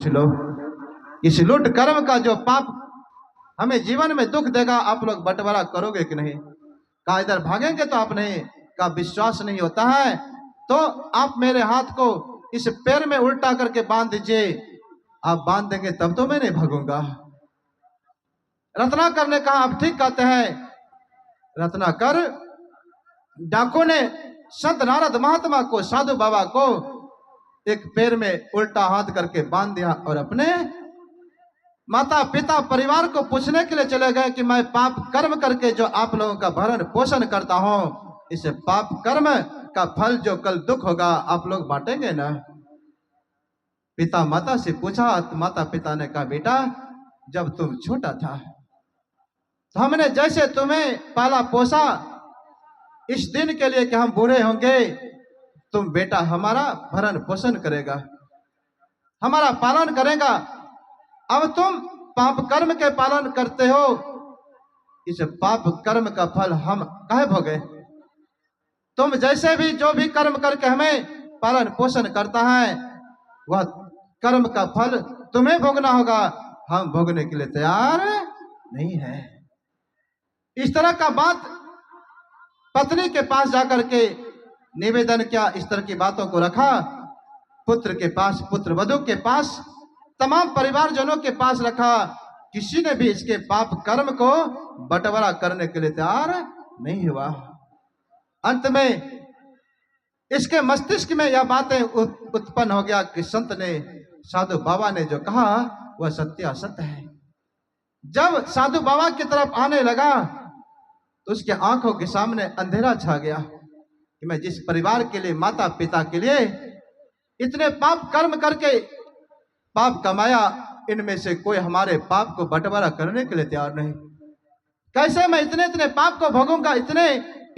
लो। इस लूट कर्म का जो पाप हमें जीवन में दुख देगा, आप लोग बंटवारा करोगे कि नहीं? कहा इधर भागेंगे तो आप नहीं, का विश्वास नहीं होता है तो आप मेरे हाथ को इस पैर में उल्टा करके बांध दीजिए। आप बांध देंगे तब तो मैं नहीं भागूंगा। रत्नाकर ने कहा आप ठीक कहते हैं। रत्नाकर डाकू ने संत नारद महात्मा को, साधु बाबा को एक पैर में उल्टा हाथ करके बांध दिया और अपने माता पिता परिवार को पूछने के लिए चले गए कि मैं पाप कर्म करके जो आप लोगों का भरण पोषण करता हूं, इस पाप कर्म का फल जो कल दुख होगा आप लोग बांटेंगे ना? पिता माता से पूछा तो माता पिता ने कहा बेटा जब तुम छोटा था तो हमने जैसे तुम्हें पाला पोसा, इस दिन के लिए कि हम बूढ़े होंगे तुम बेटा हमारा भरण पोषण करेगा, हमारा पालन करेगा। अब तुम पाप कर्म के पालन करते हो, इस पाप कर्म का फल हम काहे भोगे? तुम जैसे भी जो भी कर्म करके हमें पालन पोषण करता है वह कर्म का फल तुम्हें भोगना होगा, हम भोगने के लिए तैयार नहीं है। इस तरह का बात पत्नी के पास जाकर के निवेदन किया, इस तरह की बातों को रखा पुत्र के पास, पुत्र वधु के पास, तमाम परिवारजनों के पास रखा। किसी ने भी इसके पाप कर्म को बंटवारा करने के लिए तैयार नहीं हुआ। अंत में इसके मस्तिष्क में यह बातें उत्पन्न हो गया कि संत ने, साधु बाबा ने जो कहा वह सत्य असत्य है। जब साधु बाबा की तरफ आने लगा तो उसके आंखों के सामने अंधेरा छा गया कि मैं जिस परिवार के लिए, माता पिता के लिए इतने पाप कर्म करके पाप कमाया, इनमें से कोई हमारे पाप को बंटवारा करने के लिए तैयार नहीं। कैसे मैं इतने इतने पाप को भोगूंगा, इतने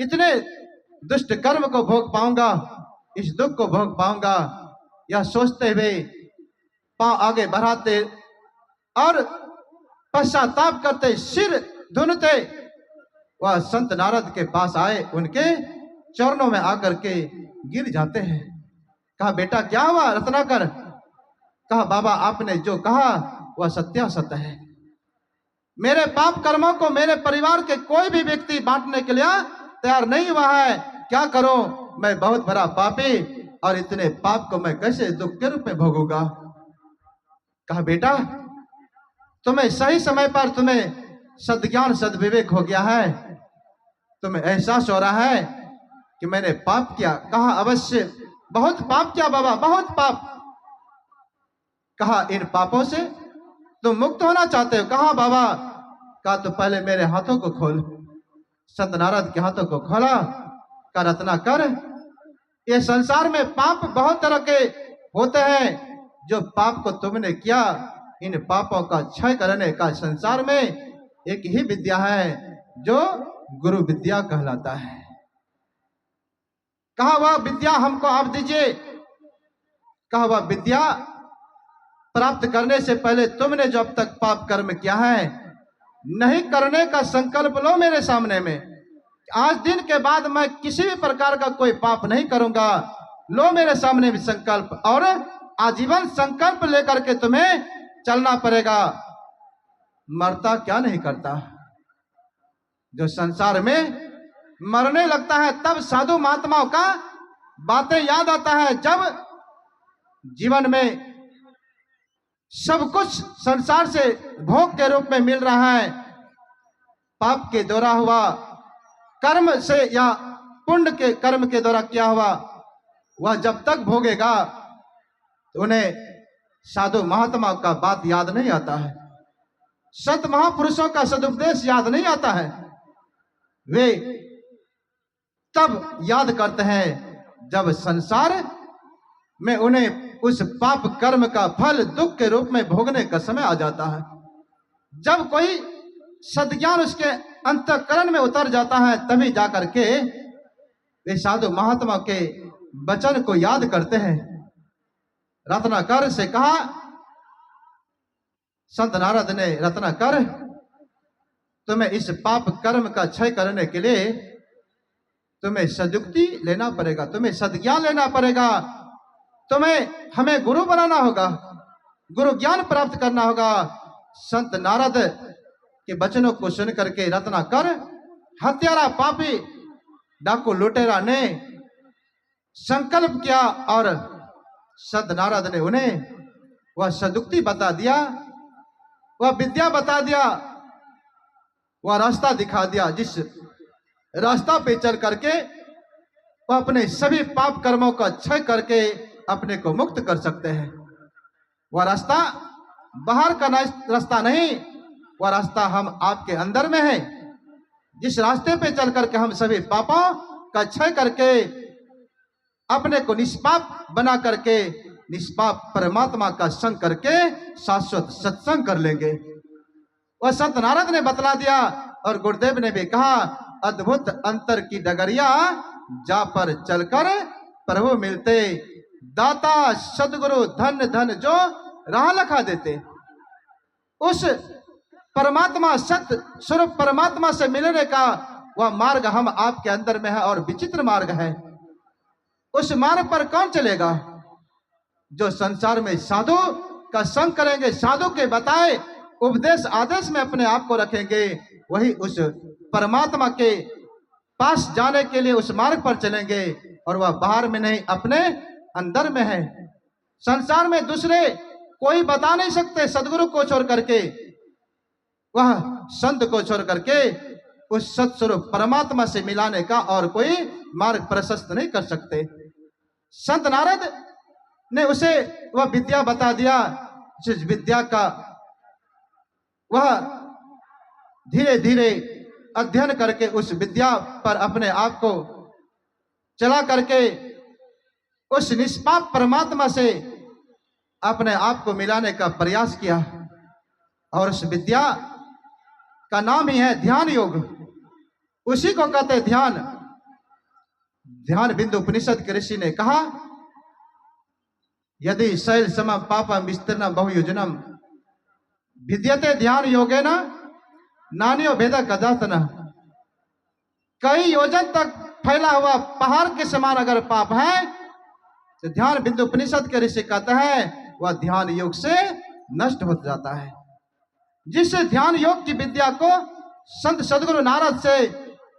इतने दुष्ट कर्म को भोग पाऊंगा, इस दुख को भोग पाऊंगा? यह सोचते हुए पांव आगे बढ़ाते और पश्चाताप करते, सिर धुनते वह संत नारद के पास आए, उनके चरणों में आकर के गिर जाते हैं। कहा बेटा क्या हुआ रत्नाकर? कहा बाबा आपने जो कहा वह सत्यासत्य है। मेरे पाप कर्मों को मेरे परिवार के कोई भी व्यक्ति बांटने के लिए तैयार नहीं हुआ है। क्या करूं? मैं बहुत बड़ा पापी और इतने पाप को मैं कैसे दुख के रूप में भोगूंगा? कहा बेटा तुम्हें सही समय पर तुम्हें सद्ज्ञान सद्विवेक हो गया है, तुम्हें एहसास हो रहा है कि मैंने पाप किया। कहा अवश्य बहुत पाप किया बाबा, बहुत पाप। कहा इन पापों से तुम मुक्त होना चाहते हो? कहा बाबा। कहा तो पहले मेरे हाथों को खोल। संत नारद के हाथों को खोला। कहा रत्नाकर ये संसार में पाप बहुत तरह के होते हैं, जो पाप को तुमने किया इन पापों का क्षय करने का संसार में एक ही विद्या है जो गुरु विद्या कहलाता है। कहा वह विद्या हमको आप दीजिए। कहा वह विद्या प्राप्त करने से पहले तुमने जो अब तक पाप कर्म किया है नहीं करने का संकल्प लो मेरे सामने में। आज दिन के बाद मैं किसी भी प्रकार का कोई पाप नहीं करूंगा। लो मेरे सामने भी संकल्प, और आजीवन संकल्प लेकर के तुम्हें चलना पड़ेगा। मरता क्या नहीं करता? जो संसार में मरने लगता है तब साधु महात्माओं का बातें याद आता है। जब जीवन में सब कुछ संसार से भोग के रूप में मिल रहा है, पाप के द्वारा हुआ कर्म से या पुण्य के कर्म के द्वारा किया हुआ वह जब तक भोगेगा तो उन्हें साधु महात्मा का बात याद नहीं आता है, संत महापुरुषों का सदुपदेश याद नहीं आता है। वे तब याद करते हैं जब संसार में उन्हें उस पाप कर्म का फल दुख के रूप में भोगने का समय आ जाता है। जब कोई सद्ज्ञान उसके अंतःकरण में उतर जाता है तभी जाकर के वे साधु महात्मा के वचन को याद करते हैं। रत्नाकर से कहा, संत नारद ने, रत्नाकर तुम्हें इस पाप कर्म का क्षय करने के लिए तुम्हें सद्युक्ति लेना पड़ेगा, तुम्हें सद्ज्ञान लेना पड़ेगा, तुम्हें हमें गुरु बनाना होगा। गुरु ज्ञान प्राप्त करना होगा। संत नारद के वचनों को सुन करके रत्नाकर हत्यारा पापी डाकू लुटेरा ने संकल्प किया और संत नारद ने उन्हें वह सदुक्ति बता दिया, वह विद्या बता दिया, वह रास्ता दिखा दिया जिस रास्ता पे चल करके वह अपने सभी पाप कर्मों का क्षय करके अपने को मुक्त कर सकते हैं। वह रास्ता बाहर का रास्ता नहीं, वह रास्ता हम आपके अंदर में है। जिस रास्ते पे चल करके हम सभी पापों का क्षय करके अपने को निष्पाप बना करके निष्पाप परमात्मा का संग करके शाश्वत सत्संग कर लेंगे। वह संत नारद ने बतला दिया और गुरुदेव ने भी कहा, अद्भुत अंतर की डगरिया जा पर चलकर प्रभु मिलते, दाता सदगुरु धन धन जो राह लखा देते। उस परमात्मा सत्य स्वरूप परमात्मा से मिलने का वह मार्ग हम आपके अंदर में है और विचित्र मार्ग है। उस मार्ग पर कौन चलेगा? जो संसार में साधु का संग करेंगे, साधु के बताए उपदेश आदेश में अपने आप को रखेंगे, वही उस परमात्मा के पास जाने के लिए उस मार्ग पर चलेंगे और वह बाहर में नहीं अपने अंदर में है। संसार में दूसरे कोई बता नहीं सकते, सदगुरु को छोड़ करके, वह संत को छोड़ करके उस सत्स्वरूप परमात्मा से मिलाने का और कोई मार्ग प्रशस्त नहीं कर सकते। संत नारद ने उसे वह विद्या बता दिया, जिस विद्या का वह धीरे धीरे अध्ययन करके उस विद्या पर अपने आप को चला करके उस निष्पाप परमात्मा से अपने आप को मिलाने का प्रयास किया। और उस विद्या का नाम ही है ध्यान योग। उसी को कहते ध्यान। ध्यान बिंदु उपनिषद के ऋषि ने कहा, यदि शैल सम पापम विस्तीर्ण बहुयोजनम विद्यते ध्यान योगेन नान्यो भेद कदाचन। कई योजन तक फैला हुआ पहाड़ के समान अगर पाप है तो ध्यान बिंदु उपनिषद के ऋषि कहता है वह ध्यान योग से नष्ट हो जाता है। जिस ध्यान योग की विद्या को संत सदगुरु नारद से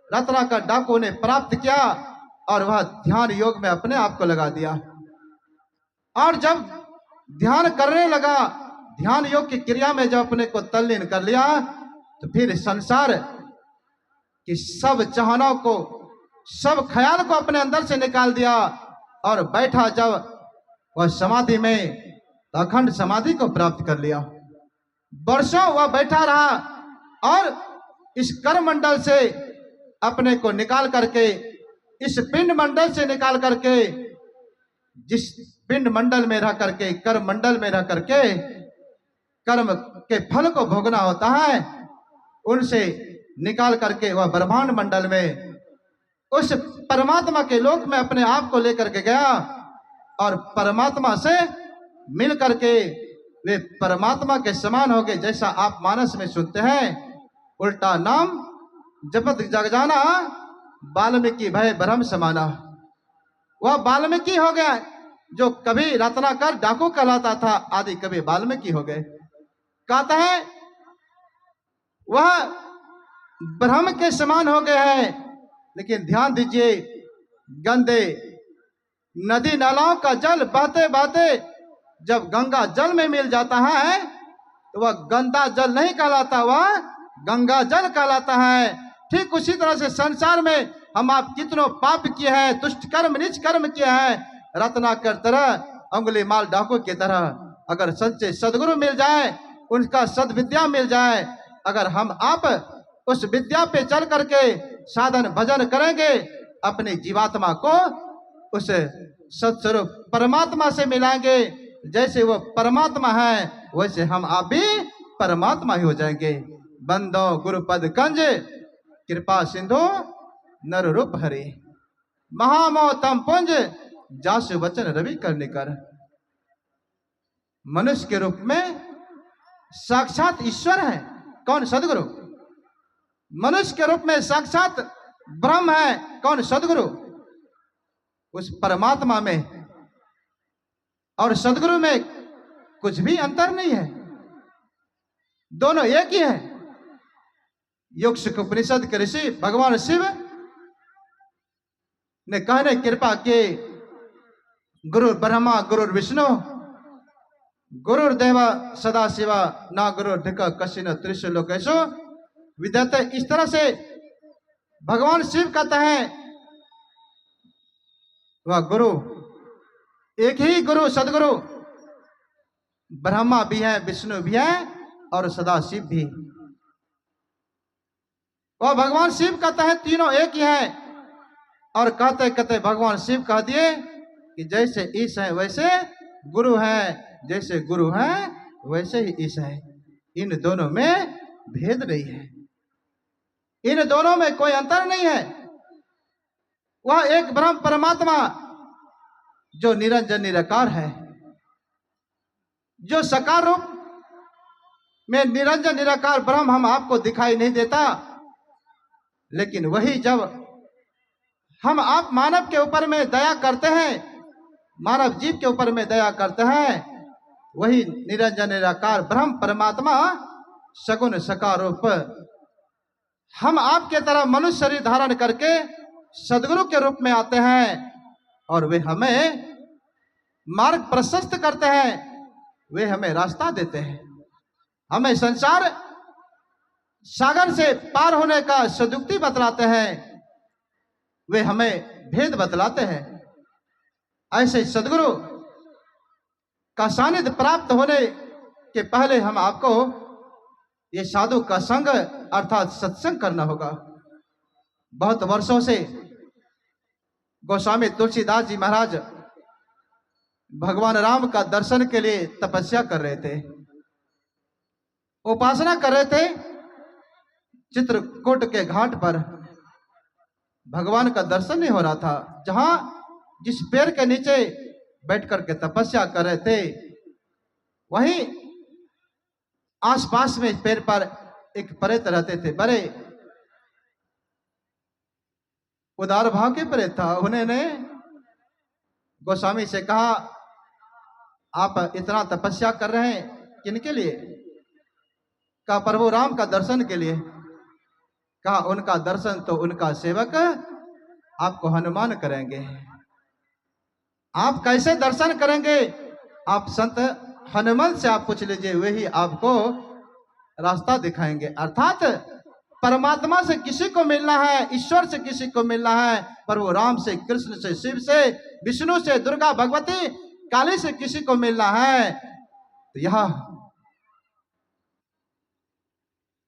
रत्नाकर डाकू ने प्राप्त किया और वह ध्यान योग में अपने आप को लगा दिया। और जब ध्यान करने लगा, ध्यान योग की क्रिया में जब अपने को तल्लीन कर लिया, तो फिर संसार की सब चाहनाओं को, सब ख्याल को अपने अंदर से निकाल दिया और बैठा जब वह समाधि में, तो अखंड समाधि को प्राप्त कर लिया। वर्षों वह बैठा रहा और इस कर मंडल से अपने को निकाल करके, इस पिंड मंडल से निकाल करके, जिस पिंड मंडल में रह करके, कर मंडल में रह करके कर्म के फल को भोगना होता है, उनसे निकाल करके वह ब्रह्मांड मंडल में उस परमात्मा के लोक में अपने आप को लेकर के गया और परमात्मा से मिल करके वे परमात्मा के समान हो गए। जैसा आप मानस में सुनते हैं, उल्टा नाम जपत जग जाना वाल्मीकि भय ब्रह्म समाना। वह वाल्मीकि हो गया जो कभी रत्नाकर डाकू कहलाता था, आदि कभी वाल्मीकि हो गए। कहता है वह ब्रह्म के समान हो गए हैं। लेकिन ध्यान दीजिए, गंदे नदी नालाओं का जल बहते बहते जब गंगा जल में मिल जाता है तो वह गंदा जल नहीं कहलाता, वह गंगा जल कहलाता है। ठीक उसी तरह से संसार में हम आप कितनों पाप किए हैं, दुष्ट कर्म नीच कर्म किए हैं, रत्नाकर तरह, अंगुली माल डाकू की तरह अगर सच्चे सदगुरु मिल जाए, उनका सदविद्या मिल जाए, अगर हम आप उस विद्या पे चल करके साधन भजन करेंगे, अपनी जीवात्मा को उस सत्स्वरूप परमात्मा से मिलाएंगे। जैसे वो परमात्मा है वैसे हम आप भी परमात्मा ही हो जाएंगे। बंदो गुरुपद कंज कृपा सिंधु नर रूप हरि, महामोहतम पुंज जासु वचन रवि करने कर। मनुष्य के रूप में साक्षात ईश्वर है। कौन? सदगुरु। मनुष्य के रूप में साक्षात ब्रह्म है। कौन? सदगुरु। उस परमात्मा में और सदगुरु में कुछ भी अंतर नहीं है, दोनों एक ही है। योग सुख उपनिषद के ऋषि भगवान शिव ने कहने कृपा की, गुरु ब्रह्मा गुरु विष्णु गुरुर्देव सदा शिवा ना गुरु ढिक कशिन त्रिशु लोकेशु विद्यते। इस तरह से भगवान शिव कहते हैं वह गुरु एक ही गुरु सदगुरु ब्रह्मा भी है, विष्णु भी है और सदा शिव भी। वह भगवान शिव कहते हैं तीनों एक ही है। और कहते कहते भगवान शिव कह दिए कि जैसे ईश है वैसे गुरु है, जैसे गुरु है वैसे ही ईश है। इन दोनों में भेद नहीं है, इन दोनों में कोई अंतर नहीं है। वह एक ब्रह्म परमात्मा जो निरंजन निराकार है, जो साकार रूप में निरंजन निराकार ब्रह्म हम आपको दिखाई नहीं देता, लेकिन वही जब हम आप मानव के ऊपर में दया करते हैं, मानव जीव के ऊपर में दया करते हैं, वही निरंजन निराकार ब्रह्म परमात्मा सगुण साकार रूप हम आपके तरह मनुष्य शरीर धारण करके सदगुरु के रूप में आते हैं और वे हमें मार्ग प्रशस्त करते हैं, वे हमें रास्ता देते हैं, हमें संसार सागर से पार होने का सदुक्ति बतलाते हैं, वे हमें भेद बतलाते हैं। ऐसे सदगुरु का सानिध्य प्राप्त होने के पहले हम आपको ये साधु का संग अर्थात सत्संग करना होगा। बहुत वर्षों से गोस्वामी तुलसीदास जी महाराज भगवान राम का दर्शन के लिए तपस्या कर रहे थे, उपासना कर रहे थे। चित्रकूट के घाट पर भगवान का दर्शन नहीं हो रहा था। जहां जिस पेड़ के नीचे बैठ करके तपस्या कर रहे थे, वहीं आसपास में पेड़ पर एक प्रेत रहते थे, बड़े उदार भाव के प्रेत था। उन्होंने गोस्वामी से कहा, आप इतना तपस्या कर रहे हैं किनके लिए? कहा प्रभु राम का दर्शन के लिए। कहा उनका दर्शन तो उनका सेवक आपको हनुमान करेंगे, आप कैसे दर्शन करेंगे? आप संत हनुमान से आप पूछ लीजिए, वही आपको रास्ता दिखाएंगे। अर्थात परमात्मा से किसी को मिलना है, ईश्वर से किसी को मिलना है, प्रभु राम से, कृष्ण से, शिव से, विष्णु से, दुर्गा भगवती काली से किसी को मिलना है, तो यह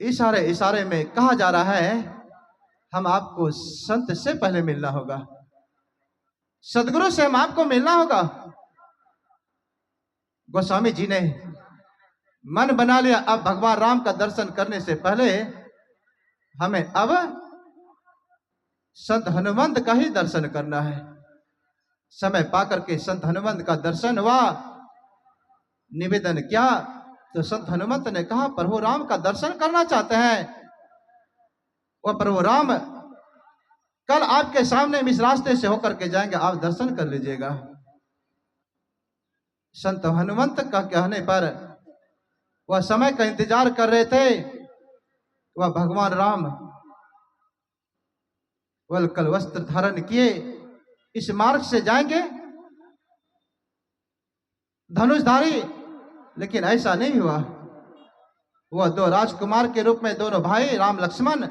इशारे इशारे में कहा जा रहा है हम आपको संत से पहले मिलना होगा, सदगुरु से हम आपको मिलना होगा। गोस्वामी जी ने मन बना लिया, अब भगवान राम का दर्शन करने से पहले हमें अब संत हनुमंत का ही दर्शन करना है। समय पाकर के संत हनुमंत का दर्शन हुआ, निवेदन किया तो संत हनुमंत ने कहा प्रभु राम का दर्शन करना चाहते हैं। वह प्रभु राम कल आपके सामने इस रास्ते से होकर के जाएंगे, आप दर्शन कर लीजिएगा। संत हनुमंत का कहने पर वह समय का इंतजार कर रहे थे। वह भगवान राम वलकल वस्त्र धारण किए इस मार्ग से जाएंगे धनुषधारी, लेकिन ऐसा नहीं हुआ। वह दो राजकुमार के रूप में दोनों भाई राम लक्ष्मण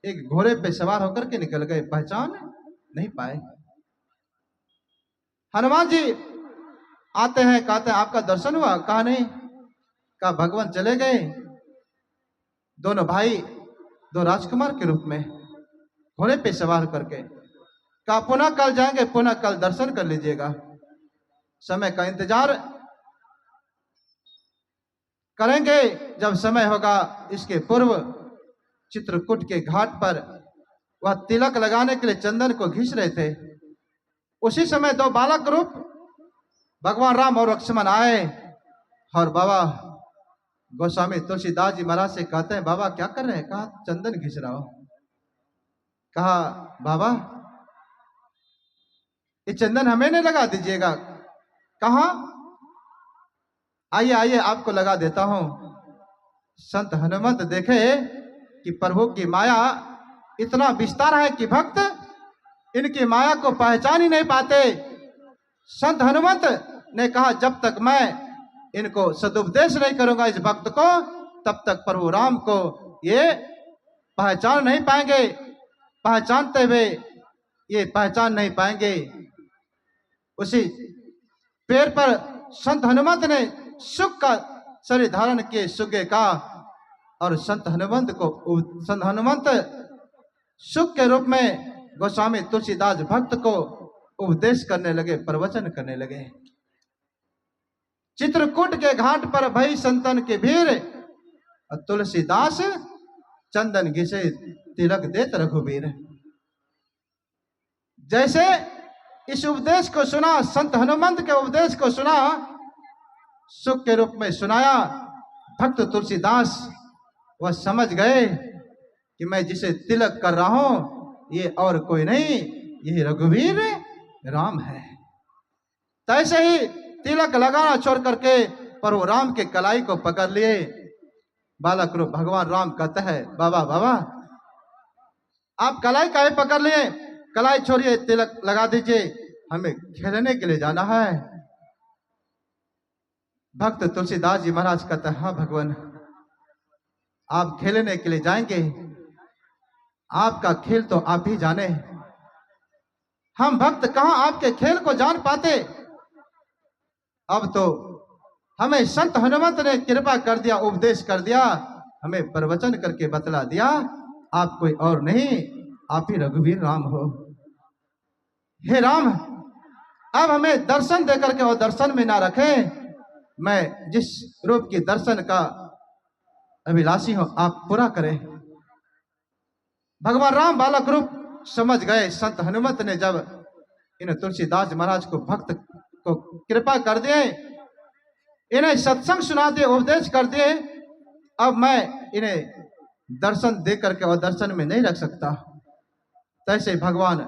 एक घोड़े पे सवार होकर के निकल गए, पहचान नहीं पाए। हनुमान जी आते हैं, कहते हैं आपका दर्शन हुआ? कहा नहीं। कहा भगवान चले गए, दोनों भाई दो राजकुमार के रूप में घोड़े पे सवार करके। कहा पुनः कल जाएंगे, पुनः कल दर्शन कर लीजिएगा। समय का इंतजार करेंगे, जब समय होगा। इसके पूर्व चित्रकूट के घाट पर वह तिलक लगाने के लिए चंदन को घिस रहे थे। उसी समय दो बालक रूप भगवान राम और लक्ष्मण आए और बाबा गोस्वामी तुलसीदास जी महाराज से कहते हैं बाबा क्या कर रहे हैं? कहा चंदन घिस रहा हो। कहा बाबा ये चंदन हमें नहीं लगा दीजिएगा। कहा आइए आइए आपको लगा देता हूं। संत हनुमंत देखे कि प्रभु की माया इतना विस्तार है कि भक्त इनकी माया को पहचान ही नहीं पाते। संत हनुमंत ने कहा, जब तक मैं इनको सदुपदेश नहीं करूंगा इस भक्त को, तब तक प्रभु राम को ये पहचान नहीं पाएंगे। पहचानते हुए ये पहचान नहीं पाएंगे। उसी पेड़ पर संत हनुमंत ने सुख का शरीर धारण किए सुगे का, और संत हनुमंत सुख के रूप में गोस्वामी तुलसीदास भक्त को उपदेश करने लगे, प्रवचन करने लगे। चित्रकूट के घाट पर भई संतन के भीड़, तुलसीदास चंदन घिसे तिलक देत रघुवीर। जैसे इस उपदेश को सुना, संत हनुमंत के उपदेश को सुना, सुख के रूप में सुनाया, भक्त तुलसीदास वह समझ गए कि मैं जिसे तिलक कर रहा हूं ये और कोई नहीं, यही रघुवीर राम है। तैसे ही तिलक लगाना छोड़ करके प्रभु राम के कलाई को पकड़ लिए। बालक रूप भगवान राम कहता है, बाबा बाबा आप कलाई काहे पकड़ लिए? कलाई छोड़िए, तिलक लगा दीजिए, हमें खेलने के लिए जाना है। भक्त तुलसीदास जी महाराज कहते हैं, हाँ भगवान आप खेलने के लिए जाएंगे, आपका खेल तो आप ही जाने, हम भक्त कहां आपके खेल को जान पाते। अब तो हमें संत हनुमंत ने कृपा कर दिया, उपदेश कर दिया, हमें प्रवचन करके बतला दिया, आप कोई और नहीं, आप ही रघुवीर राम हो। हे राम, अब हमें दर्शन देकर के और दर्शन में ना रखे। मैं जिस रूप की दर्शन का अभिलाषी हूं आप पूरा करें। भगवान राम बालक रूप समझ गए। संत हनुमंत ने जब इन तुलसीदास महाराज को भक्त को कृपा कर दिए, इन्हें सत्संग सुना दिए, उपदेश कर दिए, अब मैं इन्हें दर्शन दे करके और दर्शन में नहीं रख सकता। तैसे भगवान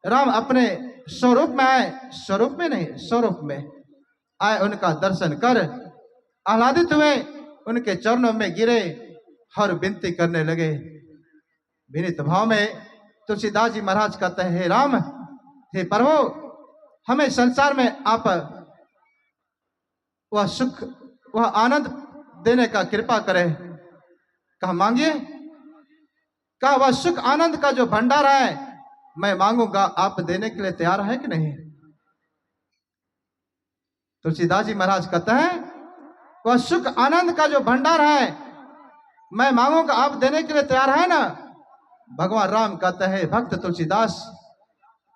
राम अपने स्वरूप में आए, स्वरूप में नहीं स्वरूप में आए, उनका दर्शन कर आह्लादित हुए, उनके चरणों में गिरे और विनती करने लगे। विनीत भाव में तुलसीदास जी महाराज कहते हैं, हे राम, हे प्रभु, हमें संसार में आप वह सुख वह आनंद देने का कृपा करें। कहा मांगिए। कहा वह सुख आनंद का जो भंडार है मैं मांगूंगा, आप देने के लिए तैयार है कि नहीं? तुलसीदास जी महाराज कहते हैं, वह सुख आनंद का जो भंडार है मैं मांगूंगा, आप देने के लिए तैयार है ना? भगवान राम कहते हैं, भक्त तुलसीदास,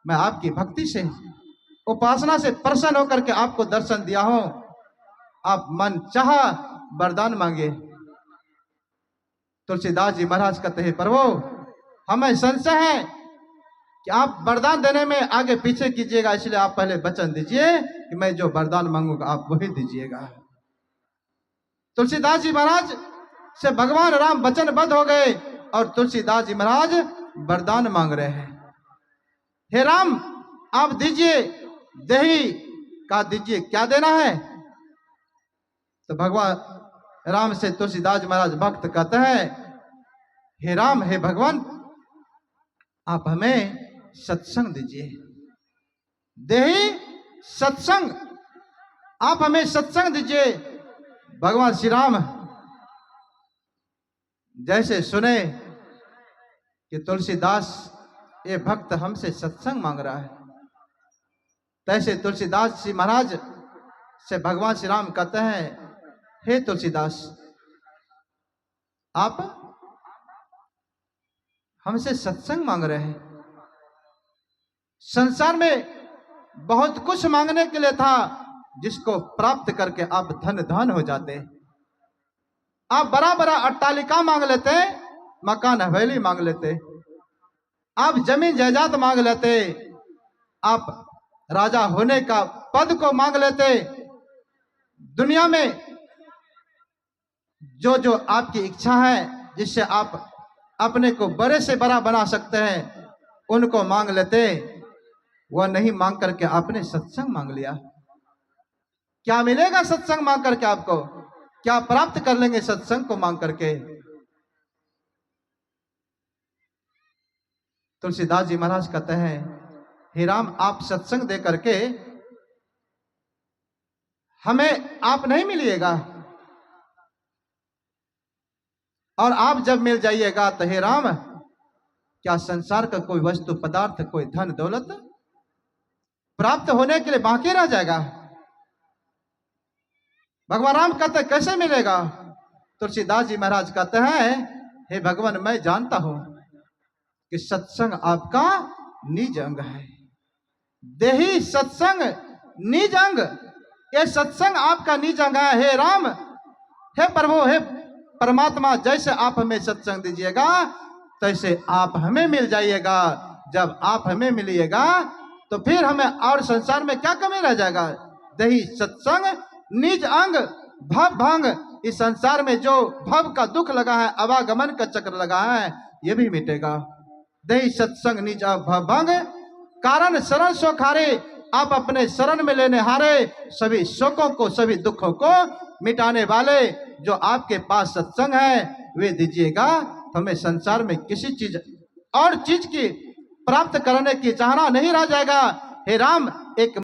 मैं आपकी भक्ति से उपासना से प्रसन्न होकर के आपको दर्शन दिया हूं, आप मन चाह वरदान मांगे। तुलसीदास जी महाराज कहते हैं, प्रभु हमें संशय है कि आप वरदान देने में आगे पीछे कीजिएगा, इसलिए आप पहले वचन दीजिए कि मैं जो वरदान मांगूंगा आप वही दीजिएगा। तुलसीदास जी महाराज से भगवान राम वचनबद्ध हो गए और तुलसीदास जी महाराज वरदान मांग रहे हैं। हे राम, आप दीजिए, देही का दीजिए, क्या देना है? तो भगवान राम से तुलसीदास महाराज भक्त कहते हैं, हे राम, हे भगवान, आप हमें सत्संग दीजिए, देही सत्संग, आप हमें सत्संग दीजिए। भगवान श्री राम जैसे सुने कि तुलसीदास ये भक्त हमसे सत्संग मांग रहा है, तैसे तुलसीदास जी महाराज से भगवान श्री राम कहते हैं, हे तुलसीदास, आप हमसे सत्संग मांग रहे हैं। संसार में बहुत कुछ मांगने के लिए था जिसको प्राप्त करके आप धन धन हो जाते। आप बड़ा बड़ा अट्टालिका मांग लेते, मकान हवेली मांग लेते, आप जमीन जायदाद मांग लेते, आप राजा होने का पद को मांग लेते। दुनिया में जो जो आपकी इच्छा है, जिससे आप अपने को बड़े से बड़ा बना सकते हैं, उनको मांग लेते। वह नहीं मांग करके आपने सत्संग मांग लिया। क्या मिलेगा सत्संग मांग करके? आपको क्या प्राप्त कर लेंगे सत्संग को मांग करके? तुलसीदास जी महाराज कहते हैं, हे राम, आप सत्संग दे करके हमें आप नहीं मिलिएगा, और आप जब मिल जाइएगा तो हे राम, क्या संसार का कोई वस्तु पदार्थ, कोई धन दौलत प्राप्त होने के लिए बाकी रह जाएगा? भगवान राम कहते कैसे मिलेगा? तुलसीदास जी महाराज कहते हैं, हे भगवान, मैं जानता हूं कि सत्संग आपका निज अंग है। देही सत्संग निज अंग, ये सत्संग आपका निज अंग है। हे राम, हे प्रभु, हे परमात्मा, जैसे आप हमें सत्संग दीजिएगा तैसे आप हमें मिल जाइएगा। जब आप हमें मिलिएगा तो फिर हमें और संसार में क्या कमी रह जाएगा? देही सत्संग निज अंग भव भंग, इस संसार में जो भव का दुख लगा है, आवागमन का चक्र लगा है, ये भी मिटेगा। देही सत्संग निज अंग भव भंग, कारण शरण सोखारे, आप अपने शरण में लेने हारे, सभी शोकों को, सभी दुखों को मिटाने वाले जो आपके पास सत्संग है वे दीजिएगा। हमें संसार में किसी चीज और चीज की प्राप्त करने की चाहना नहीं रह जाएगा। हे राम, एक